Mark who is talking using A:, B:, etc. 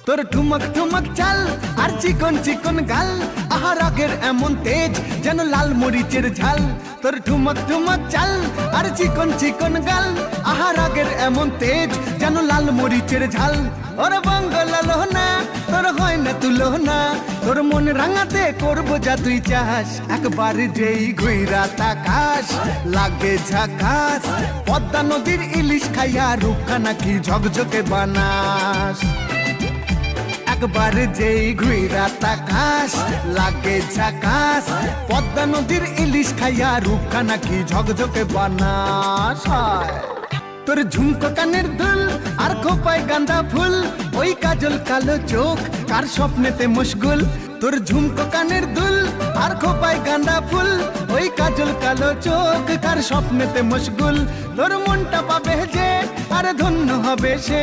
A: তোর ঠুমক ঠুমক চাল আর চিকন চিকন গাল, আহা রাগের এমন তেজ যেন লাল মরিচের ঝাল। তোর ঠুমক ঠুমক চাল আর চিকন চিকন গাল, আহা রাগের এমন তেজ যেন লাল মরিচের ঝাল। ওর বঙ্গলালো না তোর হয় না তুলো না, তোর মন রাঙাতে করবো যা তুই চাস। একবার যেই ঘুইরা তাকাস লাগে ঝাকাস, পদ্মা নদীর ইলিশ খাইয়া রূপখানা কি ঝকঝকে বানাস। একবার যেই ঘুইরা তাকাস লাগে ঝাকাস, পদ্মা নদীর ইলিশ খাইয়া রূপখানা কি ঝকঝকে বানাস। তোর ঝুমকো কানের দুল আর খোপায় গাঁদা ফুল, ওই কাজল কালো চোখ কার স্বপ্নেতে মশগুল। তোর ঝুমকো কানের দুল আর খোপায় গাঁদা ফুল, ওই কাজল কালো চোখ কার স্বপ্নেতে মশগুল। তোর মনটা পাবে যে আর ধন্য হবে সে,